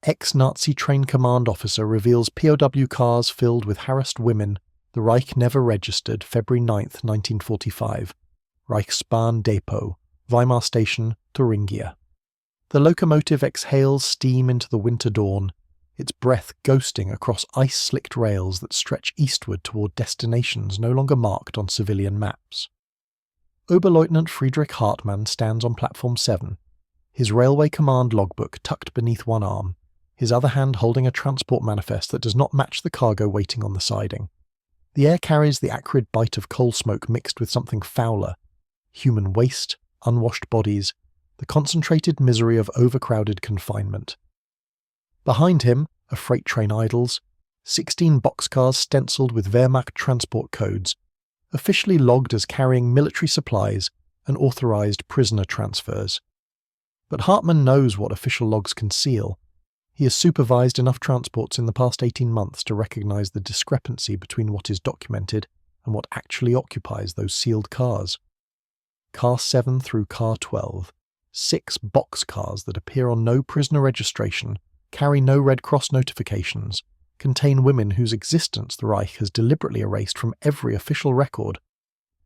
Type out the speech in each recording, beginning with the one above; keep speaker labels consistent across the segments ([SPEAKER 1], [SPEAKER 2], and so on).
[SPEAKER 1] Ex-Nazi train command officer reveals POW cars filled with harassed women, the Reich never registered, February 9, 1945. Reichsbahn depot, Weimar Station, Thuringia. The locomotive exhales steam into the winter dawn, its breath ghosting across ice-slicked rails that stretch eastward toward destinations no longer marked on civilian maps. Oberleutnant Friedrich Hartmann stands on platform 7, his railway command logbook tucked beneath one arm, his other hand holding a transport manifest that does not match the cargo waiting on the siding. The air carries the acrid bite of coal smoke mixed with something fouler: human waste, unwashed bodies, the concentrated misery of overcrowded confinement. Behind him, a freight train idles, 16 boxcars stenciled with Wehrmacht transport codes, officially logged as carrying military supplies and authorized prisoner transfers. But Hartmann knows what official logs conceal. He has supervised enough transports in the past 18 months to recognize the discrepancy between what is documented and what actually occupies those sealed cars. Car 7 through Car 12, 6 boxcars that appear on no prisoner registration, carry no Red Cross notifications, contain women whose existence the Reich has deliberately erased from every official record.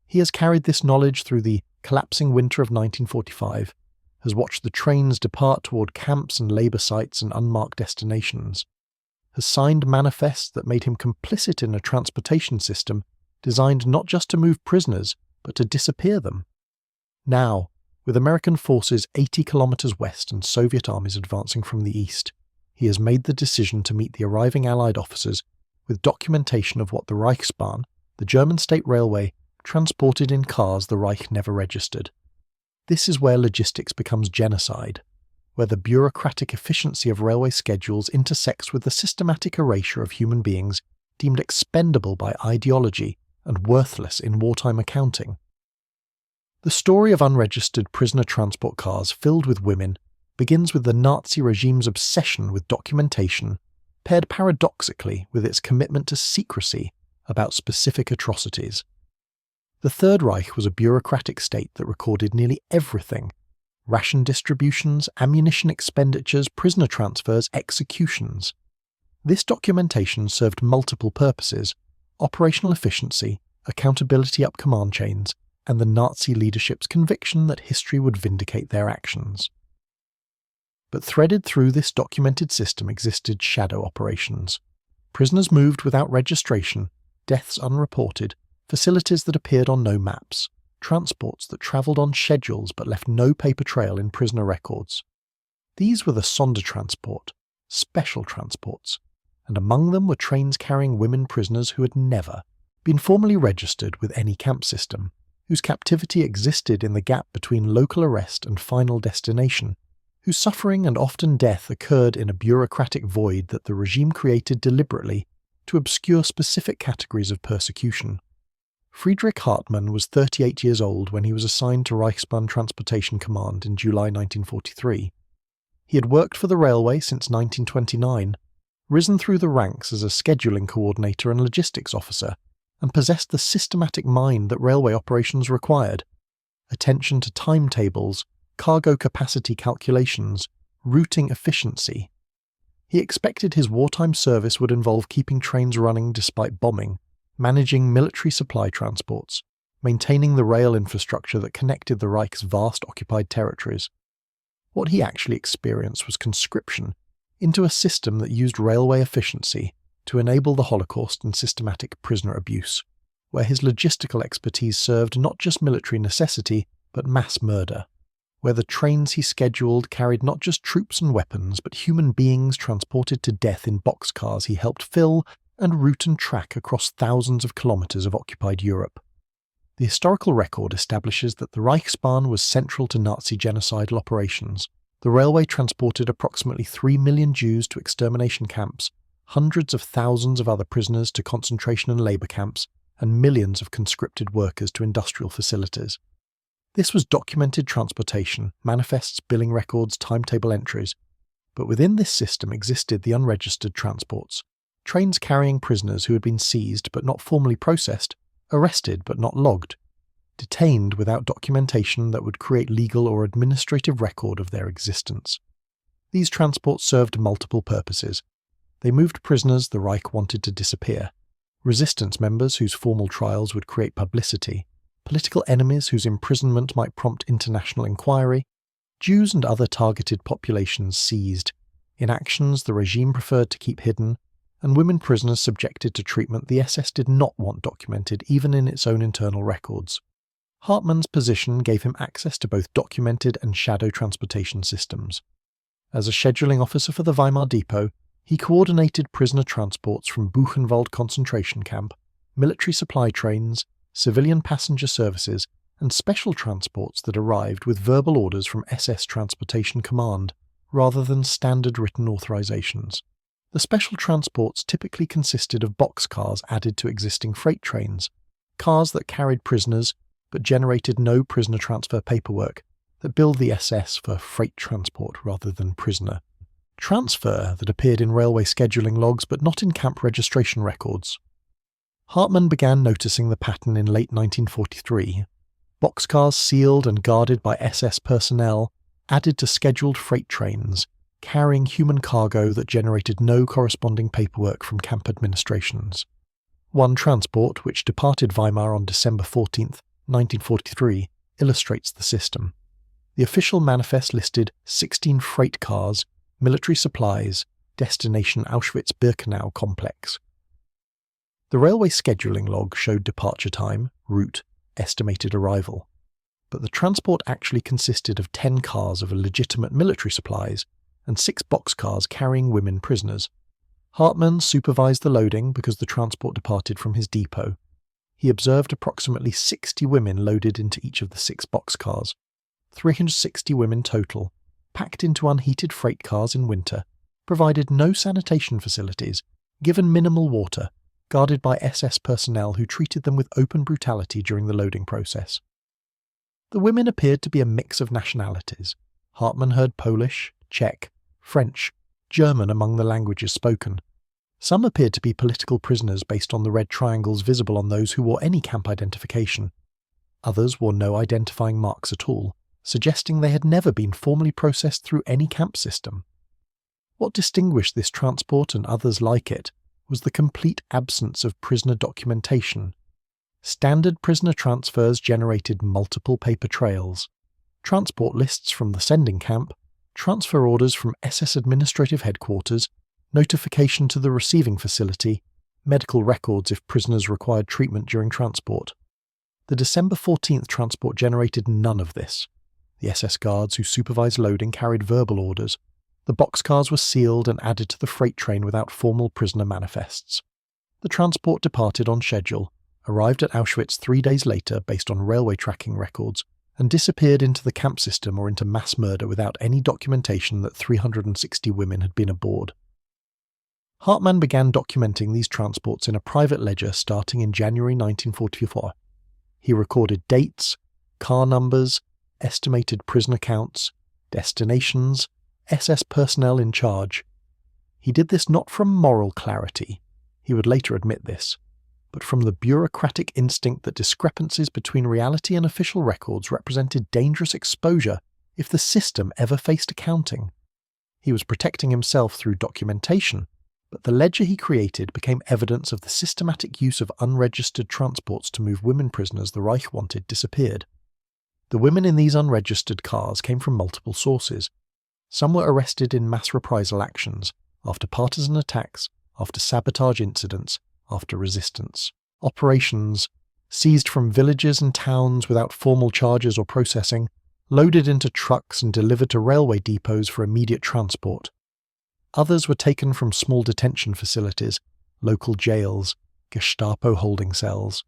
[SPEAKER 1] He has carried this knowledge through the collapsing winter of 1945, has watched the trains depart toward camps and labour sites and unmarked destinations, has signed manifests that made him complicit in a transportation system designed not just to move prisoners, but to disappear them. Now, with American forces 80 kilometres west and Soviet armies advancing from the east, he has made the decision to meet the arriving Allied officers with documentation of what the Reichsbahn, the German state railway, transported in cars the Reich never registered. This is where logistics becomes genocide, where the bureaucratic efficiency of railway schedules intersects with the systematic erasure of human beings deemed expendable by ideology and worthless in wartime accounting. The story of unregistered prisoner transport cars filled with women begins with the Nazi regime's obsession with documentation, paired paradoxically with its commitment to secrecy about specific atrocities. The Third Reich was a bureaucratic state that recorded nearly everything: ration distributions, ammunition expenditures, prisoner transfers, executions. This documentation served multiple purposes: operational efficiency, accountability up command chains, and the Nazi leadership's conviction that history would vindicate their actions. But threaded through this documented system existed shadow operations. Prisoners moved without registration, deaths unreported, facilities that appeared on no maps, transports that travelled on schedules but left no paper trail in prisoner records. These were the Sondertransporte, special transports, and among them were trains carrying women prisoners who had never been formally registered with any camp system, whose captivity existed in the gap between local arrest and final destination, whose suffering and often death occurred in a bureaucratic void that the regime created deliberately to obscure specific categories of persecution. Friedrich Hartmann was 38 years old when he was assigned to Reichsbahn Transportation Command in July 1943. He had worked for the railway since 1929, risen through the ranks as a scheduling coordinator and logistics officer, and possessed the systematic mind that railway operations required: attention to timetables, cargo capacity calculations, routing efficiency. He expected his wartime service would involve keeping trains running despite bombing, managing military supply transports, maintaining the rail infrastructure that connected the Reich's vast occupied territories. What he actually experienced was conscription into a system that used railway efficiency to enable the Holocaust and systematic prisoner abuse, where his logistical expertise served not just military necessity, but mass murder, where the trains he scheduled carried not just troops and weapons, but human beings transported to death in boxcars he helped fill and route and track across thousands of kilometres of occupied Europe. The historical record establishes that the Reichsbahn was central to Nazi genocidal operations. The railway transported approximately 3 million Jews to extermination camps, hundreds of thousands of other prisoners to concentration and labour camps, and millions of conscripted workers to industrial facilities. This was documented transportation, manifests, billing records, timetable entries. But within this system existed the unregistered transports, trains carrying prisoners who had been seized but not formally processed, arrested but not logged, detained without documentation that would create legal or administrative record of their existence. These transports served multiple purposes. They moved prisoners the Reich wanted to disappear, resistance members whose formal trials would create publicity, political enemies whose imprisonment might prompt international inquiry, Jews and other targeted populations seized, inactions the regime preferred to keep hidden, and women prisoners subjected to treatment the SS did not want documented even in its own internal records. Hartmann's position gave him access to both documented and shadow transportation systems. As a scheduling officer for the Weimar depot, he coordinated prisoner transports from Buchenwald concentration camp, military supply trains, civilian passenger services, and special transports that arrived with verbal orders from SS Transportation Command, rather than standard written authorizations. The special transports typically consisted of boxcars added to existing freight trains, cars that carried prisoners but generated no prisoner transfer paperwork, that billed the SS for freight transport rather than prisoner transfer that appeared in railway scheduling logs but not in camp registration records. Hartmann began noticing the pattern in late 1943. Boxcars sealed and guarded by SS personnel added to scheduled freight trains, carrying human cargo that generated no corresponding paperwork from camp administrations. One transport, which departed Weimar on December 14, 1943, illustrates the system. The official manifest listed 16 freight cars, military supplies, destination Auschwitz-Birkenau complex. The railway scheduling log showed departure time, route, estimated arrival, but the transport actually consisted of 10 cars of legitimate military supplies and 6 boxcars carrying women prisoners. Hartmann supervised the loading because the transport departed from his depot. He observed approximately 60 women loaded into each of the 6 boxcars, 360 women total, packed into unheated freight cars in winter, provided no sanitation facilities, given minimal water, guarded by SS personnel who treated them with open brutality during the loading process. The women appeared to be a mix of nationalities. Hartmann heard Polish, Czech, French, German among the languages spoken. Some appeared to be political prisoners based on the red triangles visible on those who wore any camp identification. Others wore no identifying marks at all, suggesting they had never been formally processed through any camp system. What distinguished this transport and others like it was the complete absence of prisoner documentation. Standard prisoner transfers generated multiple paper trails, transport lists from the sending camp, transfer orders from SS administrative headquarters, notification to the receiving facility, medical records if prisoners required treatment during transport. The December 14th transport generated none of this. The SS guards who supervised loading carried verbal orders. The boxcars were sealed and added to the freight train without formal prisoner manifests. The transport departed on schedule, arrived at Auschwitz 3 days later based on railway tracking records, and disappeared into the camp system or into mass murder without any documentation that 360 women had been aboard. Hartmann began documenting these transports in a private ledger starting in January 1944. He recorded dates, car numbers, estimated prisoner counts, destinations, SS personnel in charge. He did this not from moral clarity, he would later admit this, but from the bureaucratic instinct that discrepancies between reality and official records represented dangerous exposure if the system ever faced accounting. He was protecting himself through documentation, but the ledger he created became evidence of the systematic use of unregistered transports to move women prisoners the Reich wanted disappeared. The women in these unregistered cars came from multiple sources. Some were arrested in mass reprisal actions, after partisan attacks, after sabotage incidents, after resistance. Operations, seized from villages and towns without formal charges or processing, loaded into trucks and delivered to railway depots for immediate transport. Others were taken from small detention facilities, local jails, Gestapo holding cells,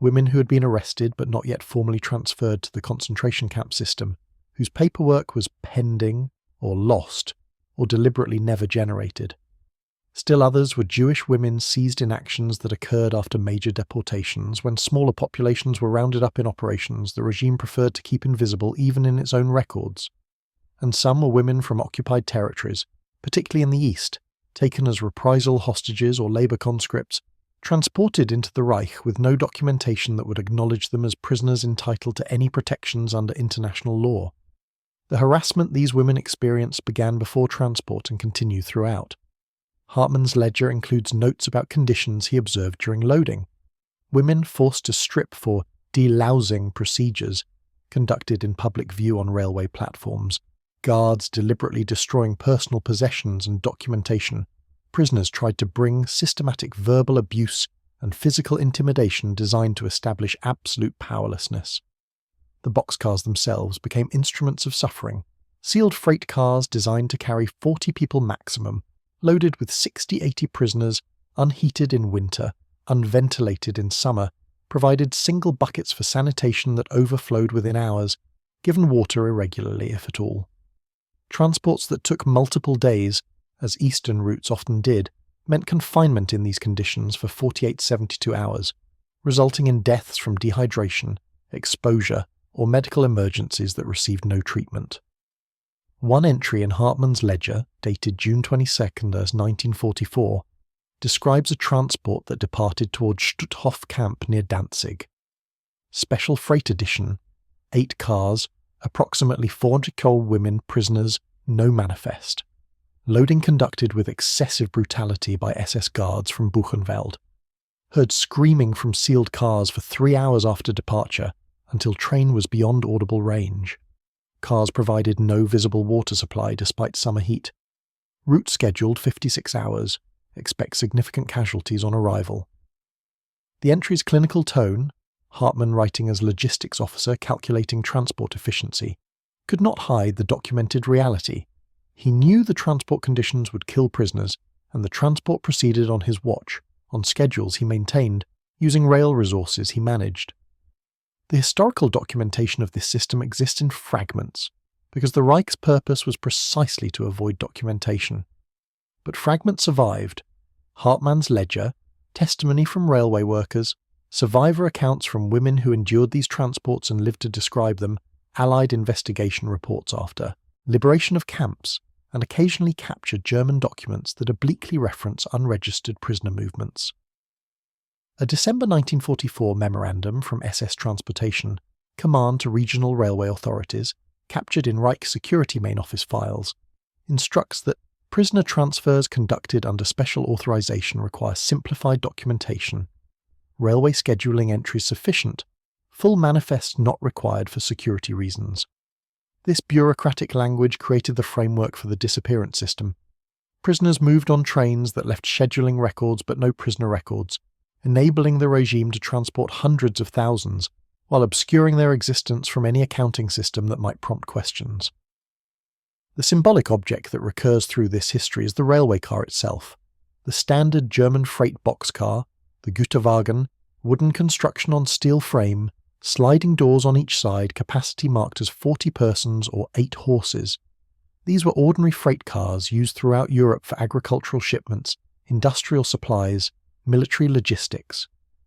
[SPEAKER 1] women who had been arrested but not yet formally transferred to the concentration camp system, whose paperwork was pending or lost or deliberately never generated. Still others were Jewish women seized in actions that occurred after major deportations when smaller populations were rounded up in operations the regime preferred to keep invisible even in its own records. And some were women from occupied territories, particularly in the east, taken as reprisal hostages or labour conscripts, transported into the Reich with no documentation that would acknowledge them as prisoners entitled to any protections under international law. The harassment these women experienced began before transport and continued throughout. Hartmann's ledger includes notes about conditions he observed during loading. Women forced to strip for delousing procedures conducted in public view on railway platforms, guards deliberately destroying personal possessions and documentation. Prisoners tried to bring systematic verbal abuse and physical intimidation designed to establish absolute powerlessness. The boxcars themselves became instruments of suffering, sealed freight cars designed to carry 40 people maximum, loaded with 60-80 prisoners, unheated in winter, unventilated in summer, provided single buckets for sanitation that overflowed within hours, given water irregularly if at all. Transports that took multiple days, as eastern routes often did, meant confinement in these conditions for 48-72 hours, resulting in deaths from dehydration, exposure, or medical emergencies that received no treatment. One entry in Hartmann's ledger, dated June 22, 1944, describes a transport that departed towards Stutthof camp near Danzig. Special Freight Edition, 8 cars, approximately 400 cold women prisoners, no manifest. Loading conducted with excessive brutality by SS guards from Buchenwald. Heard screaming from sealed cars for 3 hours after departure, until train was beyond audible range. Cars provided no visible water supply despite summer heat. Route scheduled 56 hours. Expect significant casualties on arrival. The entry's clinical tone, Hartmann writing as logistics officer calculating transport efficiency, could not hide the documented reality. He knew the transport conditions would kill prisoners, and the transport proceeded on his watch, on schedules he maintained, using rail resources he managed. The historical documentation of this system exists in fragments, because the Reich's purpose was precisely to avoid documentation. But fragments survived. Hartmann's ledger, testimony from railway workers, survivor accounts from women who endured these transports and lived to describe them, Allied investigation reports after, liberation of camps, and occasionally captured German documents that obliquely reference unregistered prisoner movements. A December 1944 memorandum from SS Transportation, command to regional railway authorities, captured in Reich Security Main Office files, instructs that prisoner transfers conducted under special authorization require simplified documentation, railway scheduling entries sufficient, full manifests not required for security reasons. This bureaucratic language created the framework for the disappearance system. Prisoners moved on trains that left scheduling records but no prisoner records, enabling the regime to transport hundreds of thousands, while obscuring their existence from any accounting system that might prompt questions. The symbolic object that recurs through this history is the railway car itself. The standard German freight boxcar, the Güterwagen, wooden construction on steel frame, sliding doors on each side, capacity marked as 40 persons or 8 horses. These were ordinary freight cars used throughout Europe for agricultural shipments, industrial supplies, military logistics.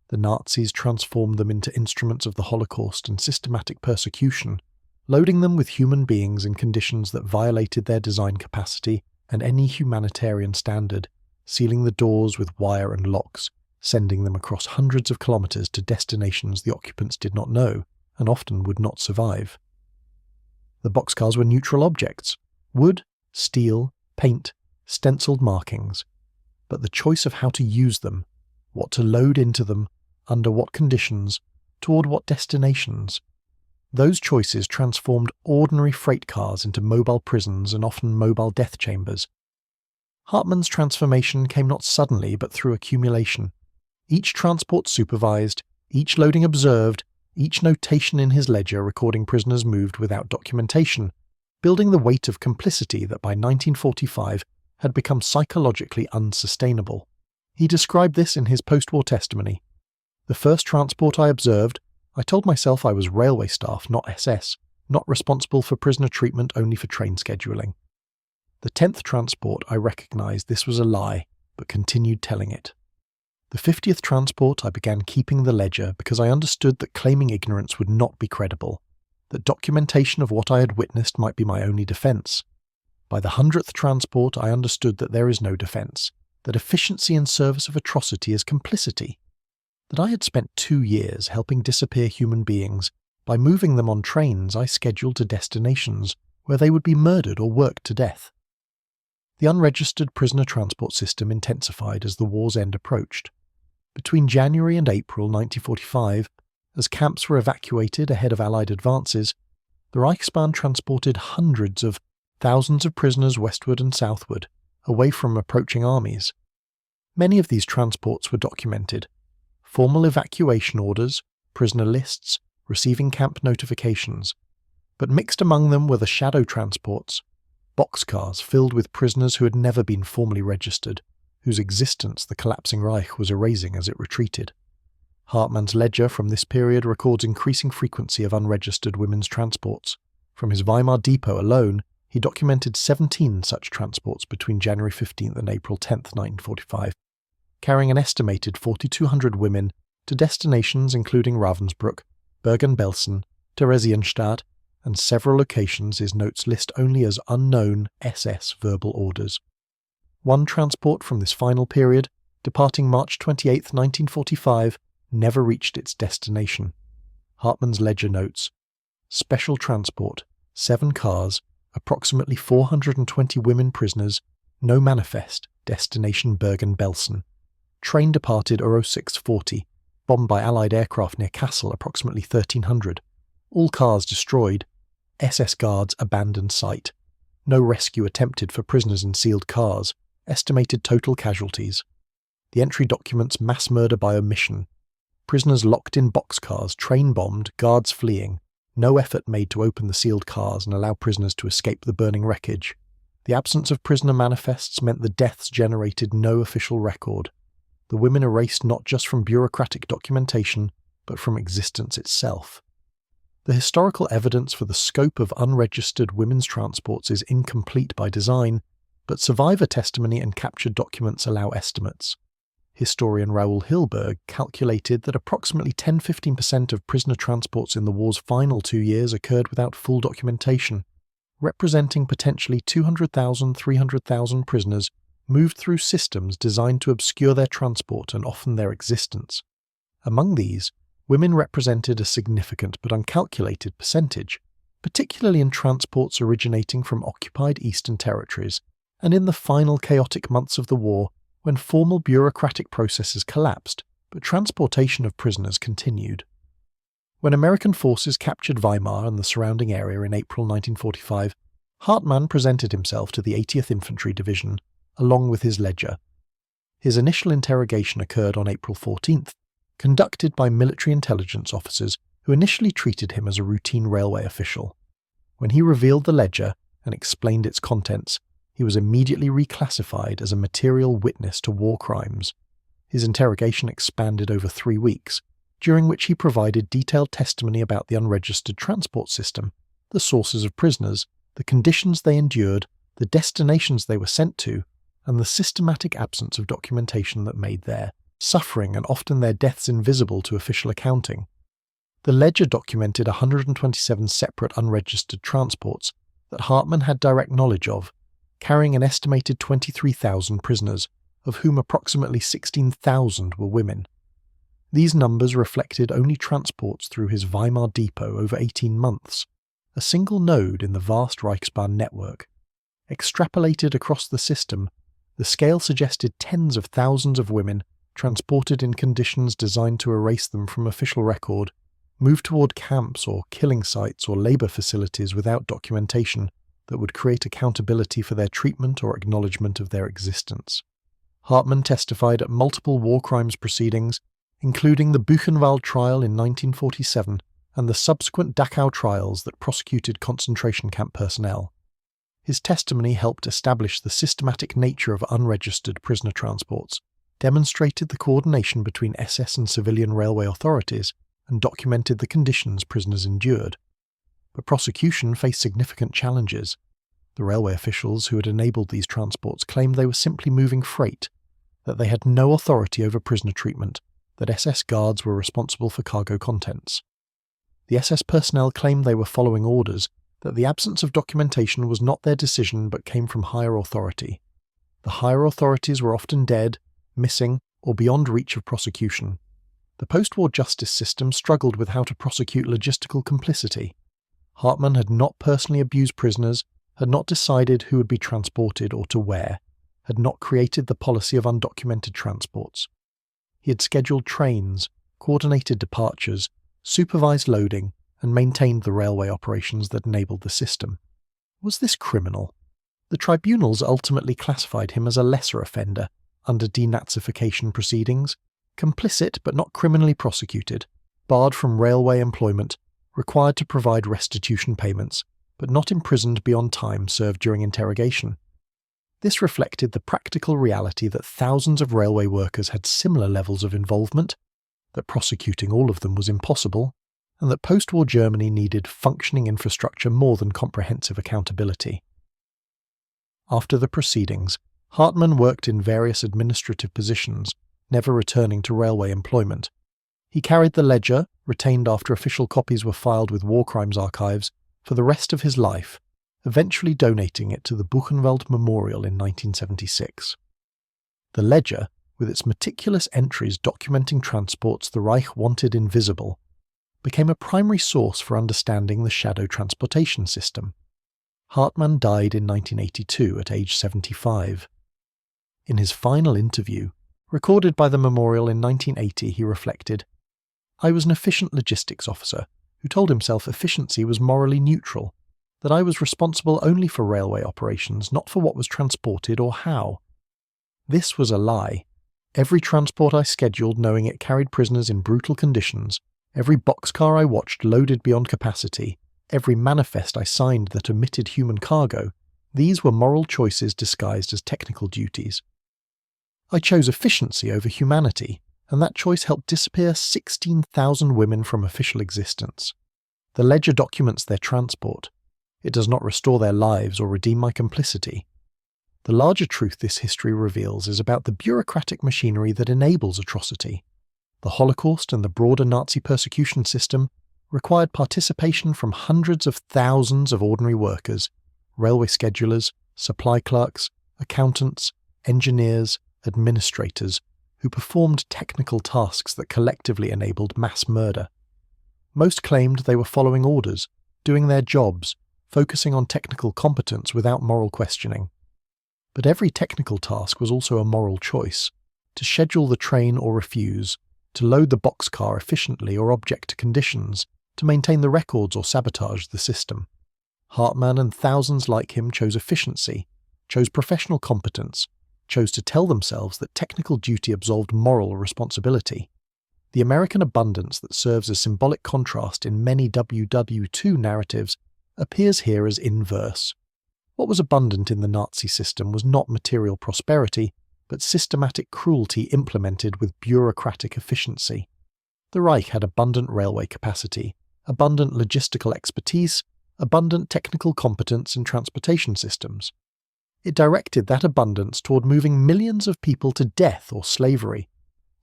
[SPEAKER 1] The Nazis transformed them into instruments of the Holocaust and systematic persecution, loading them with human beings in conditions that violated their design capacity and any humanitarian standard, sealing the doors with wire and locks, sending them across hundreds of kilometers to destinations the occupants did not know and often would not survive. The boxcars were neutral objects: wood, steel, paint, stenciled markings. But the choice of how to use them, what to load into them, under what conditions, toward what destinations, those choices transformed ordinary freight cars into mobile prisons and often mobile death chambers. Hartmann's transformation came not suddenly but through accumulation. Each transport supervised, each loading observed, each notation in his ledger recording prisoners moved without documentation, building the weight of complicity that by 1945 had become psychologically unsustainable. He described this in his post-war testimony. The first transport I observed, I told myself I was railway staff, not SS, not responsible for prisoner treatment, only for train scheduling. The 10th transport, I recognized this was a lie, but continued telling it. The 50th transport, I began keeping the ledger because I understood that claiming ignorance would not be credible, that documentation of what I had witnessed might be my only defense. By the 100th transport, I understood that there is no defense, that efficiency in service of atrocity is complicity, that I had spent 2 years helping disappear human beings by moving them on trains I scheduled to destinations where they would be murdered or worked to death. The unregistered prisoner transport system intensified as the war's end approached. Between January and April 1945, as camps were evacuated ahead of Allied advances, the Reichsbahn transported hundreds of thousands of prisoners westward and southward, away from approaching armies. Many of these transports were documented. Formal evacuation orders, prisoner lists, receiving camp notifications. But mixed among them were the shadow transports, boxcars filled with prisoners who had never been formally registered, whose existence the collapsing Reich was erasing as it retreated. Hartmann's ledger from this period records increasing frequency of unregistered women's transports. From his Weimar depot alone, he documented 17 such transports between January 15th and April 10th, 1945, carrying an estimated 4,200 women to destinations including Ravensbrück, Bergen-Belsen, Theresienstadt, and several locations his notes list only as unknown SS verbal orders. One transport from this final period, departing March 28, 1945, never reached its destination. Hartmann's ledger notes, special transport, 7 cars, approximately 420 women prisoners, no manifest, destination Bergen-Belsen. Train departed 0640, bombed by Allied aircraft near Kassel approximately 1300. All cars destroyed. SS guards abandoned site. No rescue attempted for prisoners in sealed cars. Estimated total casualties. The entry documents mass murder by omission. Prisoners locked in boxcars, train bombed, guards fleeing. No effort made to open the sealed cars and allow prisoners to escape the burning wreckage. The absence of prisoner manifests meant the deaths generated no official record. The women erased not just from bureaucratic documentation, but from existence itself. The historical evidence for the scope of unregistered women's transports is incomplete by design, but survivor testimony and captured documents allow estimates. Historian Raoul Hilberg calculated that approximately 10–15% of prisoner transports in the war's final 2 years occurred without full documentation, representing potentially 200,000–300,000 prisoners moved through systems designed to obscure their transport and often their existence. Among these, women represented a significant but uncalculated percentage, particularly in transports originating from occupied eastern territories, and in the final chaotic months of the war when formal bureaucratic processes collapsed, but transportation of prisoners continued. When American forces captured Weimar and the surrounding area in April 1945, Hartmann presented himself to the 80th Infantry Division, along with his ledger. His initial interrogation occurred on April 14th, conducted by military intelligence officers who initially treated him as a routine railway official. When he revealed the ledger and explained its contents, he was immediately reclassified as a material witness to war crimes. His interrogation expanded over 3 weeks, during which he provided detailed testimony about the unregistered transport system, the sources of prisoners, the conditions they endured, the destinations they were sent to, and the systematic absence of documentation that made their suffering and often their deaths invisible to official accounting. The ledger documented 127 separate unregistered transports that Hartmann had direct knowledge of, carrying an estimated 23,000 prisoners, of whom approximately 16,000 were women. These numbers reflected only transports through his Weimar depot over 18 months, a single node in the vast Reichsbahn network. Extrapolated across the system, the scale suggested tens of thousands of women transported in conditions designed to erase them from official record, moved toward camps or killing sites or labor facilities without documentation that would create accountability for their treatment or acknowledgement of their existence. Hartmann testified at multiple war crimes proceedings, including the Buchenwald trial in 1947 and the subsequent Dachau trials that prosecuted concentration camp personnel. His testimony helped establish the systematic nature of unregistered prisoner transports, demonstrated the coordination between SS and civilian railway authorities, and documented the conditions prisoners endured. But prosecution faced significant challenges. The railway officials who had enabled these transports claimed they were simply moving freight, that they had no authority over prisoner treatment, that SS guards were responsible for cargo contents. The SS personnel claimed they were following orders, that the absence of documentation was not their decision but came from higher authority. The higher authorities were often dead, missing, or beyond reach of prosecution. The post-war justice system struggled with how to prosecute logistical complicity. Hartmann had not personally abused prisoners, had not decided who would be transported or to where, had not created the policy of undocumented transports. He had scheduled trains, coordinated departures, supervised loading, and maintained the railway operations that enabled the system. Was this criminal? The tribunals ultimately classified him as a lesser offender under denazification proceedings, complicit but not criminally prosecuted, barred from railway employment, required to provide restitution payments, but not imprisoned beyond time served during interrogation. This reflected the practical reality that thousands of railway workers had similar levels of involvement, that prosecuting all of them was impossible, and that post-war Germany needed functioning infrastructure more than comprehensive accountability. After the proceedings, Hartmann worked in various administrative positions, never returning to railway employment. He carried the ledger, retained after official copies were filed with war crimes archives, for the rest of his life, eventually donating it to the Buchenwald Memorial in 1976. The ledger, with its meticulous entries documenting transports the Reich wanted invisible, became a primary source for understanding the shadow transportation system. Hartmann died in 1982 at age 75. In his final interview, recorded by the memorial in 1980, he reflected, "I was an efficient logistics officer who told himself efficiency was morally neutral, that I was responsible only for railway operations, not for what was transported or how. This was a lie. Every transport I scheduled knowing it carried prisoners in brutal conditions, every boxcar I watched loaded beyond capacity, every manifest I signed that omitted human cargo, these were moral choices disguised as technical duties. I chose efficiency over humanity, and that choice helped disappear 16,000 women from official existence. The ledger documents their transport. It does not restore their lives or redeem my complicity. The larger truth this history reveals is about the bureaucratic machinery that enables atrocity. The Holocaust and the broader Nazi persecution system required participation from hundreds of thousands of ordinary workers, railway schedulers, supply clerks, accountants, engineers, administrators, who performed technical tasks that collectively enabled mass murder. Most claimed they were following orders, doing their jobs, focusing on technical competence without moral questioning. But every technical task was also a moral choice: to schedule the train or refuse, to load the boxcar efficiently or object to conditions, to maintain the records or sabotage the system. Hartmann and thousands like him chose efficiency, chose professional competence, chose to tell themselves that technical duty absolved moral responsibility. The American abundance that serves as symbolic contrast in many WW2 narratives appears here as inverse. What was abundant in the Nazi system was not material prosperity, but systematic cruelty implemented with bureaucratic efficiency. The Reich had abundant railway capacity, abundant logistical expertise, abundant technical competence in transportation systems. It directed that abundance toward moving millions of people to death or slavery,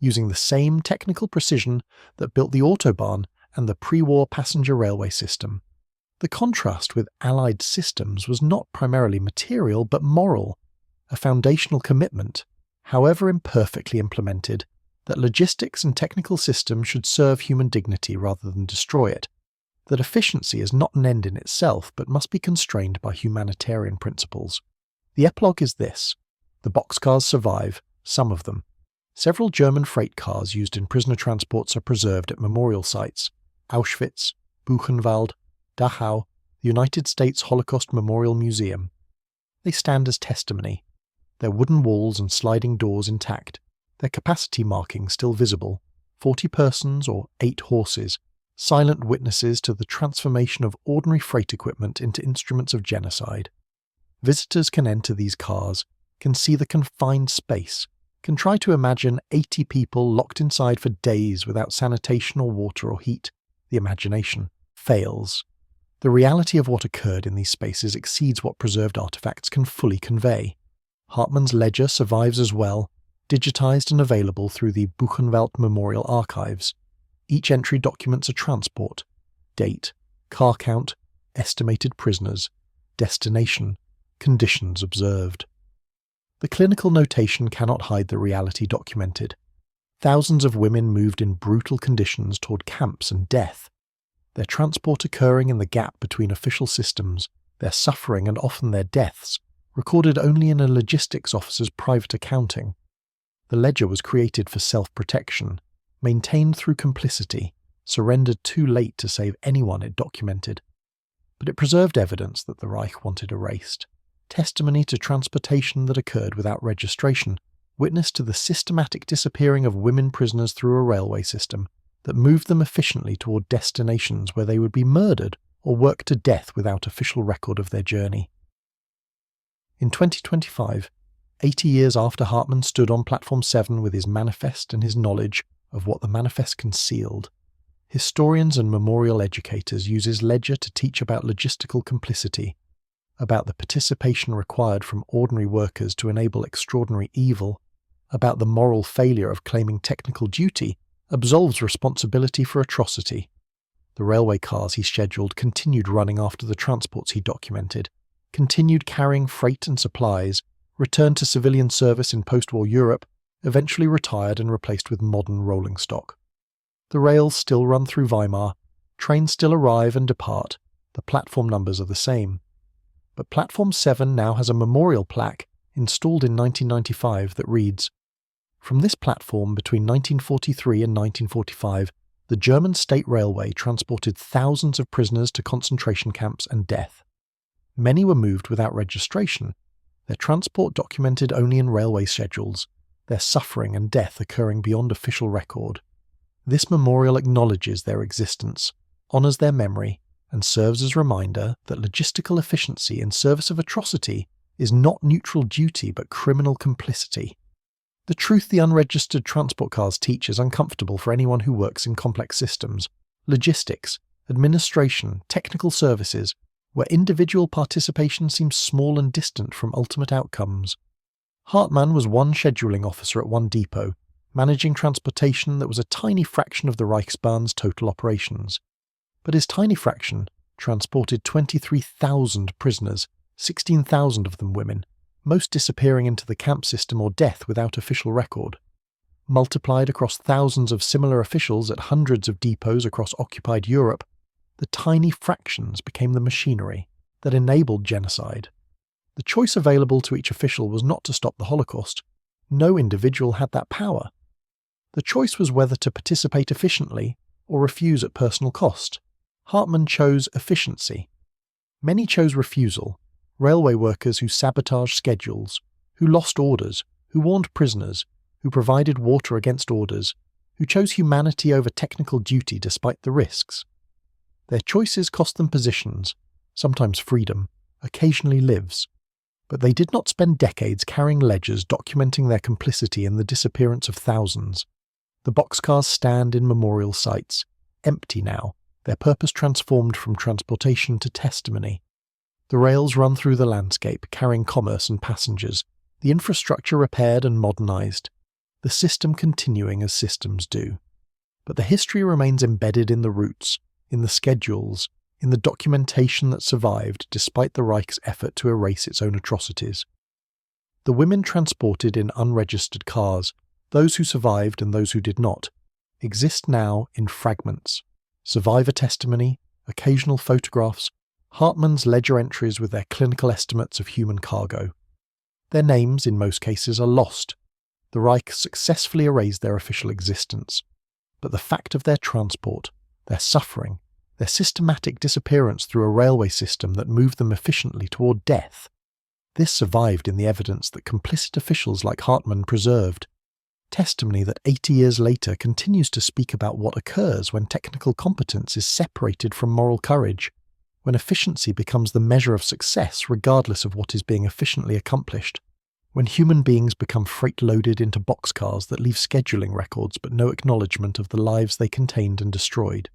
[SPEAKER 1] using the same technical precision that built the Autobahn and the pre-war passenger railway system. The contrast with Allied systems was not primarily material but moral, a foundational commitment, however imperfectly implemented, that logistics and technical systems should serve human dignity rather than destroy it, that efficiency is not an end in itself but must be constrained by humanitarian principles. The epilogue is this: the boxcars survive, some of them. Several German freight cars used in prisoner transports are preserved at memorial sites: Auschwitz, Buchenwald, Dachau, the United States Holocaust Memorial Museum. They stand as testimony, their wooden walls and sliding doors intact, their capacity markings still visible, 40 persons or 8 horses, silent witnesses to the transformation of ordinary freight equipment into instruments of genocide. Visitors can enter these cars, can see the confined space, can try to imagine 80 people locked inside for days without sanitation or water or heat. The imagination fails. The reality of what occurred in these spaces exceeds what preserved artifacts can fully convey. Hartmann's ledger survives as well, digitized and available through the Buchenwald Memorial Archives. Each entry documents a transport, date, car count, estimated prisoners, destination, conditions observed. The clinical notation cannot hide the reality documented. Thousands of women moved in brutal conditions toward camps and death. their transport occurring in the gap between official systems, their suffering and often their deaths, recorded only in a logistics officer's private accounting. The ledger was created for self-protection, maintained through complicity, surrendered too late to save anyone it documented. But it preserved evidence that the Reich wanted erased, testimony to transportation that occurred without registration, witness to the systematic disappearing of women prisoners through a railway system that moved them efficiently toward destinations where they would be murdered or worked to death without official record of their journey. In 2025, 80 years after Hartmann stood on Platform 7 with his manifest and his knowledge of what the manifest concealed, historians and memorial educators use his ledger to teach about logistical complicity, about the participation required from ordinary workers to enable extraordinary evil, about the moral failure of claiming technical duty absolves responsibility for atrocity. The railway cars he scheduled continued running after the transports he documented, continued carrying freight and supplies, returned to civilian service in post-war Europe, eventually retired and replaced with modern rolling stock. The rails still run through Weimar, trains still arrive and depart, the platform numbers are the same. But Platform 7 now has a memorial plaque installed in 1995 that reads, "From this platform between 1943 and 1945, the German State Railway transported thousands of prisoners to concentration camps and death. Many were moved without registration, their transport documented only in railway schedules, their suffering and death occurring beyond official record. This memorial acknowledges their existence, honours their memory, and serves as a reminder that logistical efficiency in service of atrocity is not neutral duty but criminal complicity. The truth the unregistered transport cars teach is uncomfortable for anyone who works in complex systems, logistics, administration, technical services, where individual participation seems small and distant from ultimate outcomes. Hartmann was one scheduling officer at one depot, managing transportation that was a tiny fraction of the Reichsbahn's total operations. But his tiny fraction transported 23,000 prisoners, 16,000 of them women, most disappearing into the camp system or death without official record. Multiplied across thousands of similar officials at hundreds of depots across occupied Europe, the tiny fractions became the machinery that enabled genocide. The choice available to each official was not to stop the Holocaust. No individual had that power. The choice was whether to participate efficiently or refuse at personal cost. Hartmann chose efficiency. Many chose refusal. Railway workers who sabotaged schedules, who lost orders, who warned prisoners, who provided water against orders, who chose humanity over technical duty despite the risks. Their choices cost them positions, sometimes freedom, occasionally lives. But they did not spend decades carrying ledgers documenting their complicity in the disappearance of thousands. The boxcars stand in memorial sites, empty now, their purpose transformed from transportation to testimony. The rails run through the landscape, carrying commerce and passengers, the infrastructure repaired and modernized, the system continuing as systems do. But the history remains embedded in the roots, in the schedules, in the documentation that survived despite the Reich's effort to erase its own atrocities. The women transported in unregistered cars, those who survived and those who did not, exist now in fragments. Survivor testimony, occasional photographs, Hartmann's ledger entries with their clinical estimates of human cargo. Their names, in most cases, are lost. The Reich successfully erased their official existence. But the fact of their transport, their suffering, their systematic disappearance through a railway system that moved them efficiently toward death, this survived in the evidence that complicit officials like Hartmann preserved. Testimony that 80 years later continues to speak about what occurs when technical competence is separated from moral courage, when efficiency becomes the measure of success regardless of what is being efficiently accomplished, when human beings become freight-loaded into boxcars that leave scheduling records but no acknowledgement of the lives they contained and destroyed.